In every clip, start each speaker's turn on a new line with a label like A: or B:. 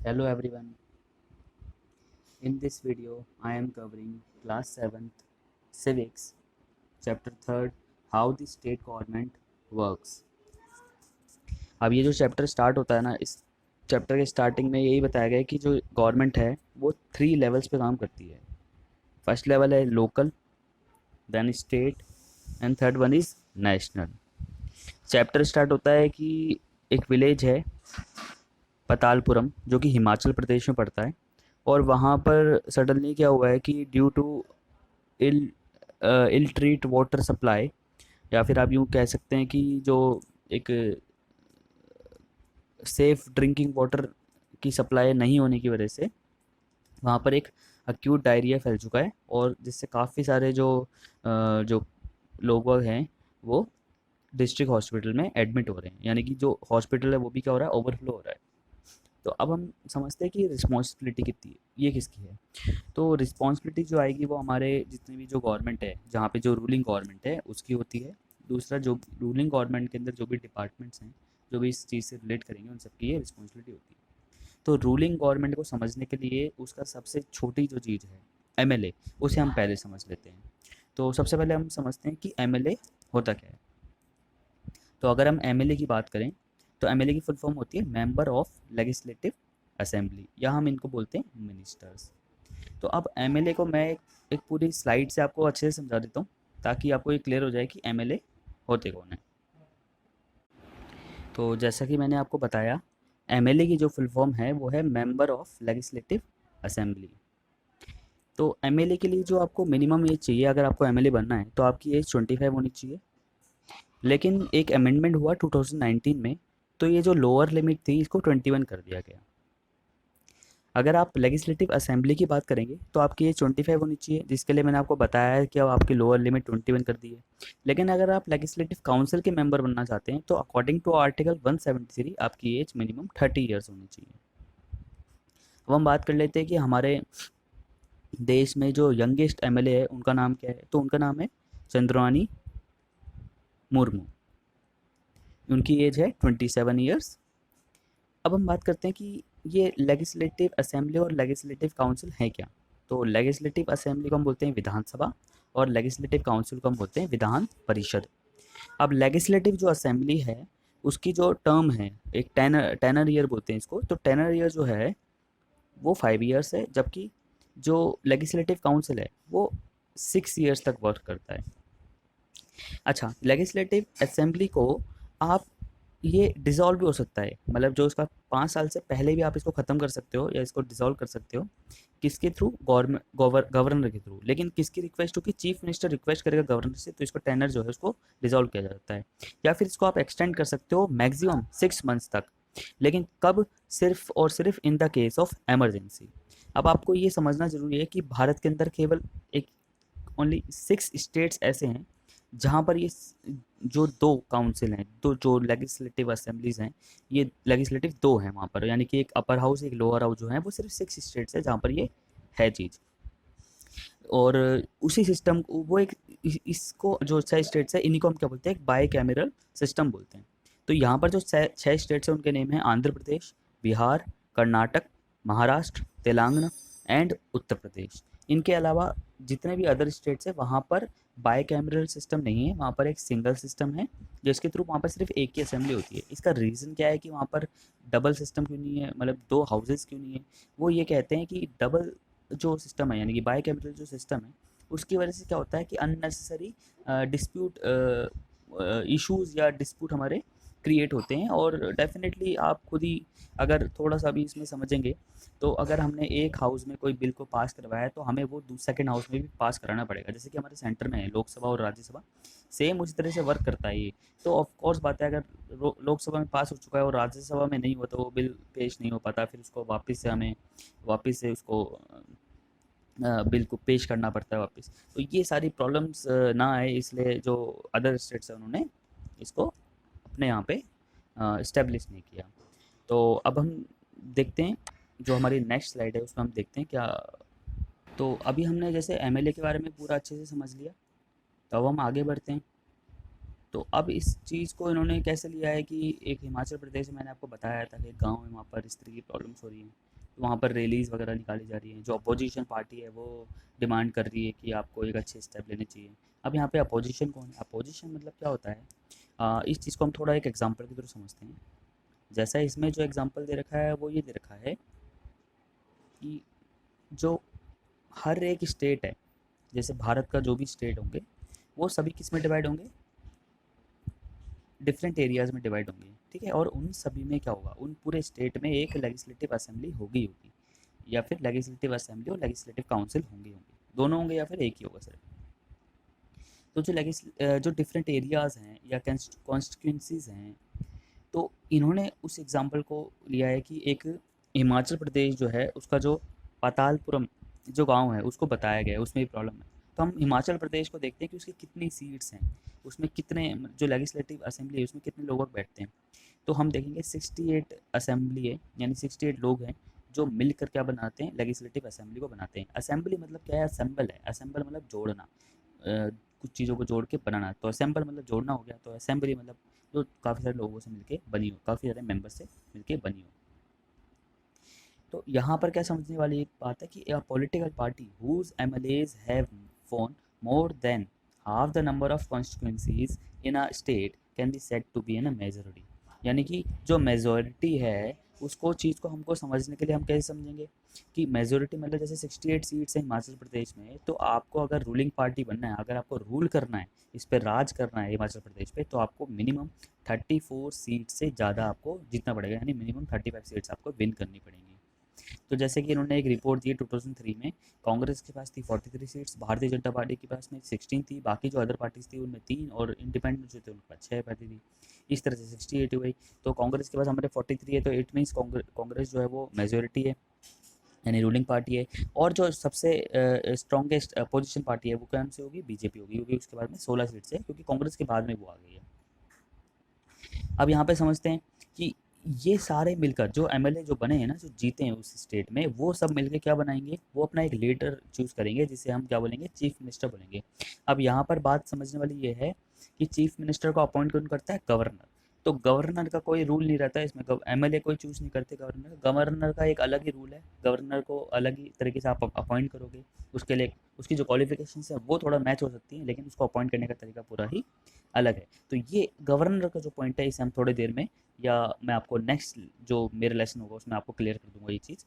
A: Hello everyone. In this video, I am covering class 7th civics, chapter 3rd, how the state government works. अब ये जो chapter start होता है ना, इस चैप्टर के स्टार्टिंग में यही बताया गया है कि जो गवर्नमेंट है वो 3 लेवल्स पे काम करती है. फर्स्ट लेवल है local, then state and third one is national. Chapter start होता है कि एक विलेज है पतालपुरम जो कि हिमाचल प्रदेश में पड़ता है. और वहाँ पर सडनली क्या हुआ है कि due to ill ill treat water supply, या फिर आप यूँ कह सकते हैं कि जो एक सेफ ड्रिंकिंग वाटर की सप्लाई नहीं होने की वजह से वहाँ पर एक अक्यूट डायरिया फैल चुका है, और जिससे काफ़ी सारे जो लोग हैं वो डिस्ट्रिक्ट हॉस्पिटल में एडमिट हो रहे हैं. यानी कि जो हॉस्पिटल है वो भी क्या हो रहा है, ओवरफ्लो हो रहा है. तो अब हम समझते हैं कि रिस्पॉन्सिबिलिटी कितनी है, ये किसकी है. तो रिस्पॉन्सिबिलिटी जो आएगी वो हमारे जितने भी जो गवर्नमेंट है, जहाँ पे जो रूलिंग गवर्नमेंट है उसकी होती है. दूसरा, जो रूलिंग गवर्नमेंट के अंदर जो भी डिपार्टमेंट्स हैं जो भी इस चीज़ से रिलेट करेंगे उन सबकी ये रिस्पॉन्सिबिलिटी होती है. तो रूलिंग गवर्नमेंट को समझने के लिए उसका सबसे छोटी जो चीज़ है एमएलए, उसे हम पहले समझ लेते हैं. तो सबसे पहले हम समझते हैं कि एमएलए होता क्या है. तो अगर हम एमएलए की बात करें तो एमएलए की फुल फॉर्म होती है मेंबर ऑफ लेजिस्लेटिव असेंबली, या हम इनको बोलते हैं मिनिस्टर्स. तो अब एमएलए को मैं एक पूरी स्लाइड से आपको अच्छे से समझा देता हूँ ताकि आपको ये क्लियर हो जाए कि एमएलए होते कौन है. तो जैसा कि मैंने आपको बताया, एमएलए की जो फुल फॉर्म है वो है मेंबर ऑफ लेजिस्लेटिव असेंबली. तो एमएलए के लिए जो आपको मिनिमम एज चाहिए, अगर आपको एमएलए बनना है तो आपकी एज 25 होनी चाहिए. लेकिन एक अमेंडमेंट हुआ 2019 में, तो ये जो लोअर लिमिट थी इसको 21 कर दिया गया. अगर आप लेजिस्लेटिव असेंबली की बात करेंगे तो आपकी एज 25 होनी चाहिए, जिसके लिए मैंने आपको बताया है कि अब आपकी लोअर लिमिट 21 कर दी है. लेकिन अगर आप लेजिस्लेटिव काउंसिल के मेंबर बनना चाहते हैं तो अकॉर्डिंग टू आर्टिकल 173 आपकी एज मिनिमम 30 ईयर्स होनी चाहिए. अब हम बात कर लेते हैं कि हमारे देश में जो यंगेस्ट एमएलए है उनका नाम क्या है. तो उनका नाम है चंद्रानी मुर्मू. उनकी एज है 27 ईयर्स. अब हम बात करते हैं कि ये लेजिस्लेटिव असेंबली और लेजिस्लेटिव काउंसिल है क्या. तो लेजिस्लेटिव असेंबली को हम बोलते हैं विधानसभा, और लेजिस्लेटिव काउंसिल को हम बोलते हैं विधान परिषद. अब लेजिस्लेटिव जो असेंबली है उसकी जो टर्म है, एक टेनर टेनर ईयर बोलते हैं इसको. तो टेनर ईयर जो है वो 5 ईयर्स है, जबकि जो लेजिस्लेटिव काउंसिल है वो 6 ईयर्स तक वर्क करता है. अच्छा, लेजिस्लेटिव असेंबली को आप ये डिसॉल्व भी हो सकता है, मतलब जो उसका 5 साल से पहले भी आप इसको ख़त्म कर सकते हो या इसको डिसॉल्व कर सकते हो. किसके थ्रू, गवर्नमेंट गवर्नर के थ्रू. लेकिन किसकी रिक्वेस्ट होगी, चीफ मिनिस्टर रिक्वेस्ट करेगा गवर्नर से, तो इसको टेनर जो है उसको डिसॉल्व किया जाता है. या फिर इसको आप एक्सटेंड कर सकते हो मैक्सिमम 6 मंथ्स तक. लेकिन कब, सिर्फ और सिर्फ in the case of emergency. अब आपको ये समझना जरूरी है कि भारत के अंदर केवल एक ओनली 6 स्टेट्स ऐसे हैं जहाँ पर ये जो दो काउंसिल हैं, दो जो लेजिस्लेटिव असेंबलीज हैं, ये लेजिस्लेटिव दो हैं वहाँ पर. यानी कि एक अपर हाउस एक लोअर हाउस जो है वो सिर्फ 6 स्टेट्स है जहाँ पर ये है चीज़. और उसी सिस्टम को वो एक इसको जो 6 स्टेट्स है इन्हीं को हम क्या बोलते हैं, एक बाई कैमरल सिस्टम बोलते हैं. तो यहाँ पर जो 6 स्टेट्स हैं उनके नेम हैं आंध्र प्रदेश, बिहार, कर्नाटक, महाराष्ट्र, तेलंगाना एंड उत्तर प्रदेश. इनके अलावा जितने भी अदर स्टेट्स हैं वहाँ पर बाई कैमरल सिस्टम नहीं है, वहाँ पर एक सिंगल सिस्टम है जिसके थ्रू वहाँ पर सिर्फ एक ही असेंबली होती है. इसका रीज़न क्या है कि वहाँ पर डबल सिस्टम क्यों नहीं है, मतलब दो हाउसेस क्यों नहीं है. वो ये कहते हैं कि डबल जो सिस्टम है यानी कि बाय कैपिटल जो सिस्टम है उसकी वजह से क्या होता है कि अननेसेसरी डिस्प्यूट इश्यूज या डिस्प्यूट हमारे क्रिएट होते हैं. और डेफिनेटली आप खुद ही अगर थोड़ा सा भी इसमें समझेंगे तो अगर हमने एक हाउस में कोई बिल को पास करवाया है तो हमें वो सेकंड हाउस में भी पास कराना पड़ेगा. जैसे कि हमारे सेंटर में है लोकसभा और राज्यसभा, सेम उसी तरह से वर्क करता है ये. तो ऑफ कोर्स बात है, अगर लोकसभा में पास हो चुका है और राज्यसभा में नहीं हुआ तो वो बिल पेश नहीं हो पाता, फिर उसको वापस से उसको बिल को पेश करना पड़ता है वापस. तो ये सारी प्रॉब्लम्स ना आए इसलिए जो अदर स्टेट्स हैं उन्होंने इसको अपने यहाँ पे इस्टेब्लिश नहीं किया. तो अब हम देखते हैं जो हमारी नेक्स्ट स्लाइड है उसमें हम देखते हैं क्या. तो अभी हमने जैसे एमएलए के बारे में पूरा अच्छे से समझ लिया, तो अब हम आगे बढ़ते हैं. तो अब इस चीज़ को इन्होंने कैसे लिया है कि एक हिमाचल प्रदेश में मैंने आपको बताया था कि एक गाँव है वहाँ पर इस तरह की प्रॉब्लम्स हो रही हैं. वहाँ पर रैलीज़ वगैरह निकाली जा रही हैं। जो अपोजिशन पार्टी है वो डिमांड कर रही है कि आपको एक अच्छे स्टेप लेने चाहिए। अब यहाँ पे अपोजिशन कौन है? अपोजिशन मतलब क्या होता है? इस चीज़ को हम थोड़ा एक एग्जांपल के थ्रू समझते हैं। जैसा इसमें जो एग्जांपल दे रखा है वो ये दे रखा है कि जो हर एक स्टेट है, जैसे भारत का जो भी स्टेट होंगे वो सभी किस में डिवाइड होंगे? डिफरेंट एरियाज़ में डिवाइड होंगे, ठीक है। और उन सभी में क्या होगा? उन पूरे स्टेट में एक लेजिस्लेटिव असेंबली होगी होगी, या फिर लेजिस्लेटिव असेंबली और लेजिस्लेटिव काउंसिल होंगे होंगे, दोनों होंगे या फिर एक ही होगा सर। तो जो डिफरेंट एरियाज़ हैं या कॉन्स्टिट्यूंसीज हैं, तो इन्होंने उस एग्जाम्पल को लिया है कि एक हिमाचल प्रदेश जो है उसका जो पातालपुरम जो गांव है उसको बताया गया है, उसमें भी प्रॉब्लम है। तो हम हिमाचल प्रदेश को देखते हैं कि उसकी कितनी सीट्स हैं, उसमें कितने जो लेजिस्लेटिव असेंबली है उसमें कितने लोग बैठते हैं। तो हम देखेंगे 68 असेंबली है, यानी 68 लोग हैं जो मिलकर क्या बनाते हैं? लेजिस्लेटिव असेंबली को बनाते हैं। असेंबली मतलब क्या है? असेंबल है, असेंबल मतलब जोड़ना, कुछ चीज़ों को जोड़ के बनाना। तो असेंबल मतलब जोड़ना हो गया, तो असेंबली मतलब जो काफ़ी सारे लोगों से मिलके बनी हो, काफ़ी सारे मेंबर से मिलके बनी हो। तो यहाँ पर क्या समझने वाली एक बात है कि a political party whose MLAs have won more than half the number of constituencies in a state can be said to be in a majority। यानी कि जो मेजोरिटी है उसको चीज़ को हमको समझने के लिए हम कैसे समझेंगे कि मेजोरिटी मतलब जैसे 68 सीट्स हैं हिमाचल प्रदेश में, तो आपको अगर रूलिंग पार्टी बनना है, अगर आपको रूल करना है, इस पर राज करना है हिमाचल प्रदेश पे, तो आपको मिनिमम 34 सीट से ज़्यादा आपको जीतना पड़ेगा, यानी मिनिमम 35 सीट्स आपको विन करनी पड़ेंगी। तो जैसे कि इन्होंने एक रिपोर्ट दी 2003 में, कांग्रेस के पास थी 43 सीट्स, भारतीय जनता पार्टी के पास में 16 थी, बाकी जो अदर पार्टीज थी उनमें 3, और इंडिपेंडेंट जो थे उनके पास 6 पार्टी थी। इस तरह से 68 हुई। तो कांग्रेस के पास हमारे 43 है, तो इट मीन्स कांग्रेस जो है वो मेजोरिटी है, यानी रूलिंग पार्टी है। और जो सबसे स्ट्रॉन्गेस्ट अपोजिशन पार्टी है वो कौन सी होगी? बीजेपी होगी, क्योंकि उसके बाद में 16 सीट्स है, क्योंकि कांग्रेस के बाद में वो आ गई है। अब यहाँ पे समझते हैं कि ये सारे मिलकर जो एमएलए जो बने हैं ना, जो जीते हैं उस स्टेट में, वो सब मिलकर क्या बनाएंगे? वो अपना एक लीडर चूज करेंगे जिसे हम क्या बोलेंगे? चीफ मिनिस्टर बोलेंगे। अब यहाँ पर बात समझने वाली ये है कि चीफ मिनिस्टर को अपॉइंट कौन करता है? गवर्नर। तो गवर्नर का कोई रूल नहीं रहता है इसमें, एमएलए कोई चूज नहीं करते गवर्नर, गवर्नर का एक अलग ही रूल है। गवर्नर को अलग ही तरीके से आप अपॉइंट करोगे, उसके लिए उसकी जो क्वालिफिकेशन है वो थोड़ा मैच हो सकती है, लेकिन उसको अपॉइंट करने का तरीका पूरा ही अलग है। तो ये गवर्नर का जो पॉइंट है इसे हम थोड़ी देर में, या मैं आपको नेक्स्ट जो मेरा लेसन होगा उसमें आपको क्लियर कर दूंगा ये चीज़।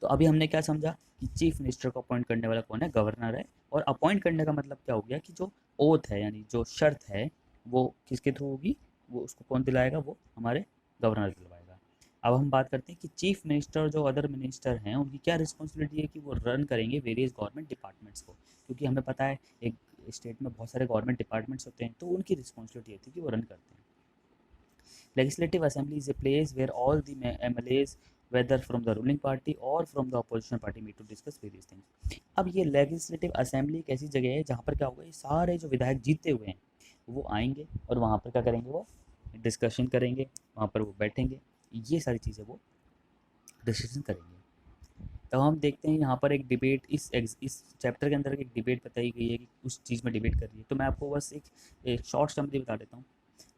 A: तो अभी हमने क्या समझा कि चीफ मिनिस्टर को अपॉइंट करने वाला कौन है? गवर्नर है। और अपॉइंट करने का मतलब क्या हो गया कि जो ओथ है, यानी जो शर्त है, वो किसके थ्रू होगी? वो उसको कौन दिलाएगा? वो हमारे गवर्नर दिलवाएगा। अब हम बात करते हैं कि चीफ मिनिस्टर और जो अदर मिनिस्टर हैं उनकी क्या रिस्पॉन्सिबिलिटी है कि वो रन करेंगे वेरियस गवर्नमेंट डिपार्टमेंट्स को, क्योंकि हमें पता है एक स्टेट में बहुत सारे गवर्नमेंट डिपार्टमेंट्स होते हैं, तो उनकी रिस्पॉन्सिबिलिटी होती है कि वो रन करते हैं। Legislative Assembly is a place where all the MLAs, whether from the ruling party or from the opposition party, meet to discuss various things। अब ये लेजिस्लेटिव असेंबली एक ऐसी जगह है जहाँ पर क्या होगा? ये सारे जो विधायक जीते हुए हैं वो आएंगे और वहाँ पर क्या करेंगे? वो डिस्कशन करेंगे, वहाँ पर वो बैठेंगे, ये सारी चीज़ें वो डिस्कशन करेंगे। तब हम देखते हैं यहाँ पर एक डिबेट, इस चैप्टर के अंदर एक डिबेट बताई गई है कि उस चीज़ में डिबेट कर रही है। तो मैं आपको बस एक शॉर्ट समरी बता देता हूँ।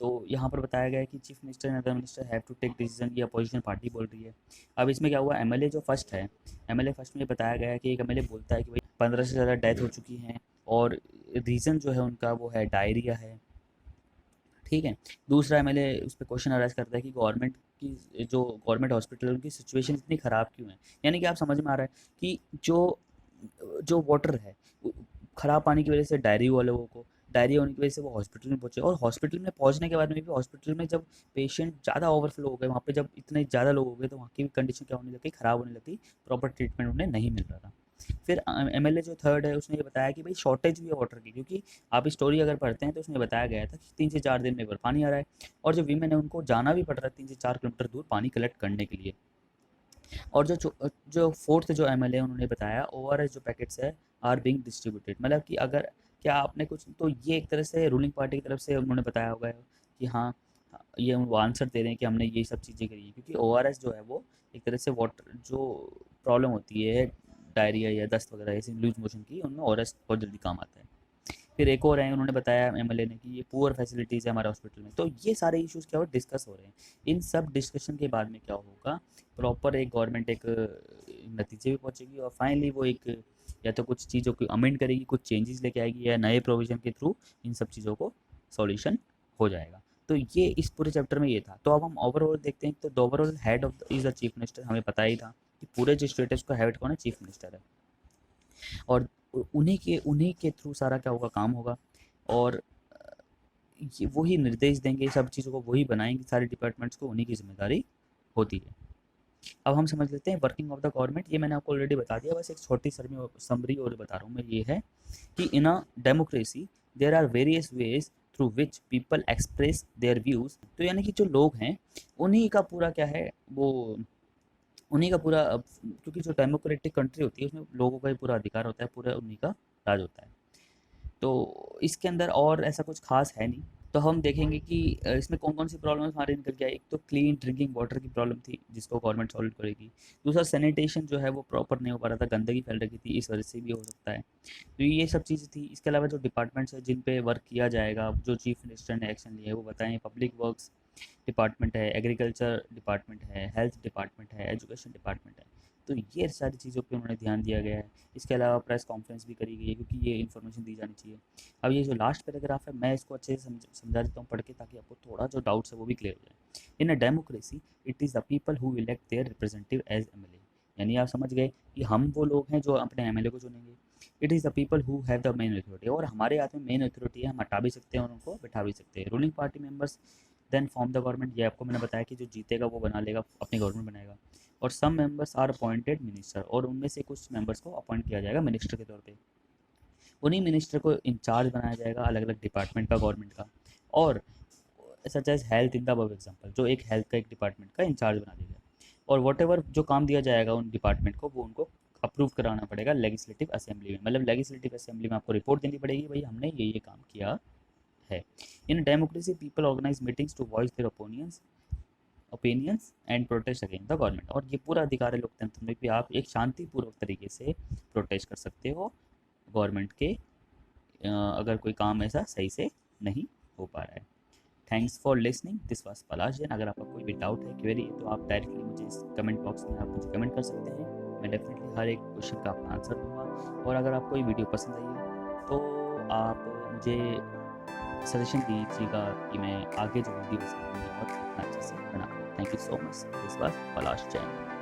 A: तो यहाँ पर बताया गया है कि chief minister and other minister have to take decision, ये अपोजिशन पार्टी बोल रही है। अब इसमें क्या हुआ? एमएलए जो फर्स्ट है, एमएलए फर्स्ट में ये बताया गया है कि एक एमएलए बोलता है कि भाई 15 से ज़्यादा डेथ हो चुकी हैं, और रीज़न जो है उनका वो है डायरिया है, ठीक है। दूसरा एमएलए उस पर क्वेश्चन अराइज करता है कि गवर्नमेंट हॉस्पिटल उनकी सिचुएशन इतनी ख़राब क्यों है। यानी कि आप समझ में आ रहा है कि जो जो वाटर है, ख़राब पानी की वजह से डायरिया हुआ लोगों को, डायरिया होने की वजह से वो हॉस्पिटल में पहुंचे, और हॉस्पिटल में पहुंचने के बाद में भी हॉस्पिटल में जब पेशेंट ज़्यादा ओवरफ्लो हो गए, वहाँ पे जब इतने ज़्यादा लोग हो गए, तो वहाँ की कंडीशन क्या होने लगी? ख़राब होने लगी, प्रॉपर ट्रीटमेंट उन्हें नहीं मिल रहा था। फिर एमएलए जो थर्ड है उसने ये बताया कि भाई शॉर्टेज भी है वाटर की, क्योंकि आप स्टोरी अगर पढ़ते हैं तो उसमें बताया गया था कि 3 से 4 दिन में एक बार पानी आ रहा है, और जो वीमेन है उनको जाना भी पड़ रहा है 3 से 4 किलोमीटर दूर पानी कलेक्ट करने के लिए। और जो जो फोर्थ जो एमएलए उन्होंने बताया, ओआरएस जो पैकेट्स है आर बीइंग डिस्ट्रीब्यूटेड, मतलब कि अगर क्या आपने कुछ, तो ये एक तरह से रूलिंग पार्टी की तरफ से उन्होंने बताया होगा कि हाँ, ये वो आंसर दे रहे हैं कि हमने ये सब चीज़ें करी हैं, क्योंकि ओआरएस जो है वो एक तरह से वाटर जो प्रॉब्लम होती है डायरिया या दस्त वगैरह ऐसे लूज मोशन की, उनमें ओआरएस बहुत जल्दी काम आता है। फिर एक और है, उन्होंने बताया एमएलए ने कि ये पुअर फैसिलिटीज़ है हमारे हॉस्पिटल में। तो ये सारे इश्यूज़ क्या हो डिस्कस हो रहे हैं। इन सब डिस्कशन के बाद में क्या होगा, प्रॉपर एक गवर्नमेंट एक नतीजे पे पहुंचेगी और फाइनली वो एक या तो कुछ चीज़ों को अमेंड करेगी, कुछ चेंजेस लेके आएगी, या नए प्रोविजन के थ्रू इन सब चीज़ों को सॉल्यूशन हो जाएगा। तो ये इस पूरे चैप्टर में ये था। तो अब हम ओवरऑल देखते हैं। तो overall head of is the chief minister, हमें पता ही था कि पूरे जो स्टेटस का हेड कौन है, चीफ मिनिस्टर है। और उन्हीं के थ्रू सारा क्या होगा, काम होगा। और ये वही निर्देश देंगे, सब चीज़ों को वही बनाएंगे, सारे डिपार्टमेंट्स को उन्हीं की जिम्मेदारी होती है। अब हम समझ लेते हैं वर्किंग ऑफ द गवर्नमेंट। ये मैंने आपको ऑलरेडी बता दिया, बस एक छोटी समरी और बता रहा हूँ मैं। ये है कि in a democracy there are various ways through which people express their views. तो यानी कि जो लोग हैं उन्हीं का पूरा क्या है वो, उन्हीं का पूरा क्योंकि जो डेमोक्रेटिक कंट्री होती है उसमें लोगों का ही पूरा अधिकार होता है, पूरा उन्हीं का राज होता है। तो इसके अंदर और ऐसा कुछ खास है नहीं। तो हम देखेंगे कि इसमें कौन कौन सी प्रॉब्लम हमारे निकल के आई। एक तो क्लीन ड्रिंकिंग वाटर की प्रॉब्लम थी जिसको गवर्नमेंट सॉल्व करेगी। दूसरा सैनिटेशन जो है वो प्रॉपर नहीं हो पा रहा था, गंदगी फैल रही थी, इस वजह से भी हो सकता है। तो ये सब चीज़ें थी। इसके अलावा जो डिपार्टमेंट्स है जिन पे वर्क किया जाएगा, जो चीफ मिनिस्टर ने एक्शन लिए वो बताएं। पब्लिक वर्क्स डिपार्टमेंट है, एग्रीकल्चर डिपार्टमेंट है, हेल्थ डिपार्टमेंट है, एजुकेशन डिपार्टमेंट है। तो ये सारी चीज़ों पे उन्होंने ध्यान दिया गया है। इसके अलावा प्रेस कॉन्फ्रेंस भी करी गई है क्योंकि ये इन्फॉर्मेशन दी जानी चाहिए। अब ये जो लास्ट पैराग्राफ है मैं इसको अच्छे से समझा देता हूँ पढ़ के, ताकि आपको थोड़ा जो डाउट्स है वो भी क्लियर हो जाए। In a democracy it is the people who elect their representative as MLA. यानी आप समझ गए कि हम वो लोग हैं जो अपने एमएलए को चुनेंगे। It is the people who have the main authority, और हमारे हाथ में मेन अथॉरिटी है, हम हटा भी सकते हैं और उनको बैठा भी सकते हैं। Ruling party members then form the government. ये आपको मैंने बताया कि जो जीतेगा वो बना लेगा, अपनी गवर्नमेंट बनाएगा। और some members are appointed minister, और उनमें से कुछ मेंबर्स को अपॉइंट किया जाएगा मिनिस्टर के तौर पे। उन्हीं मिनिस्टर को इंचार्ज बनाया जाएगा अलग अलग डिपार्टमेंट का, गवर्नमेंट का। और such as health in the above example, जो एक हेल्थ का एक डिपार्टमेंट का इंचार्ज बना देगा। और वट एवर जो काम दिया जाएगा उन डिपार्टमेंट को, वो उनको अप्रूव कराना पड़ेगा लेजिस्लेटिव असेंबली में। मतलब लेजिस्लेटिव असेंबली में आपको रिपोर्ट देनी पड़ेगी, भाई हमने ये काम किया है। In democracy people organise meetings to voice their opinions and protest against the government. और ये पूरा अधिकार है लोकतंत्र में कि आप एक शांतिपूर्वक तरीके से प्रोटेस्ट कर सकते हो गवर्नमेंट के अगर कोई काम ऐसा सही से नहीं हो पा रहा है। Thanks for listening, this was Palash Jain. अगर आपका कोई भी डाउट है, क्वेरी है, तो आप डायरेक्टली मुझे इस कमेंट बॉक्स में आप मुझे कमेंट कर सकते हैं। मैं डेफिनेटली हर एक क्वेश्चन का आपका आंसर दूंगा। और अगर आपको ये वीडियो पसंद आई है तो आप मुझे सजेशन दीजिएगा कि मैं आगे जो वीडियोस हैं और कितना अच्छे से बना पाऊँ। Thank you so much. This was Palash Jain.